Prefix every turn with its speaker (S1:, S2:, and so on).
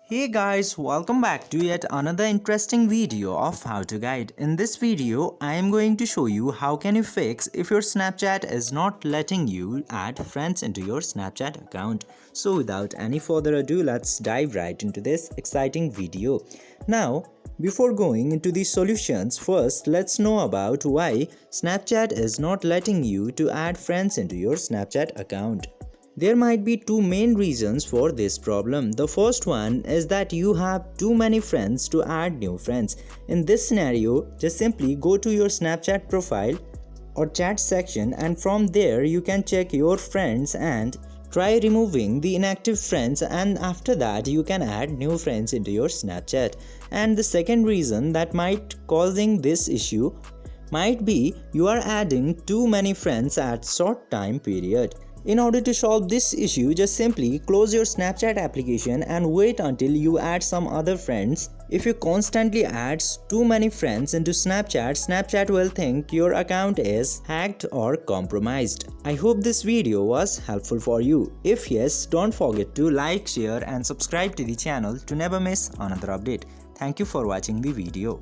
S1: Hey guys, welcome back to yet another interesting video of How to Guide. In this video, I am going to show you how can you fix if your Snapchat is not letting you add friends into your Snapchat account. So without any further ado, let's dive right into this exciting video. Now, before going into the solutions, first let's know about why Snapchat is not letting you to add friends into your Snapchat account. There might be two main reasons for this problem. The first one is that you have too many friends to add new friends. In this scenario, just simply go to your Snapchat profile or chat section, and from there you can check your friends and try removing the inactive friends, and after that you can add new friends into your Snapchat. And the second reason that might causing this issue might be you are adding too many friends at short time period. In order to solve this issue, just simply close your Snapchat application and wait until you add some other friends. If you constantly add too many friends into Snapchat will think your account is hacked or compromised. I hope this video was helpful for you. If yes, don't forget to like, share and subscribe to the channel to never miss another update. Thank you for watching the video.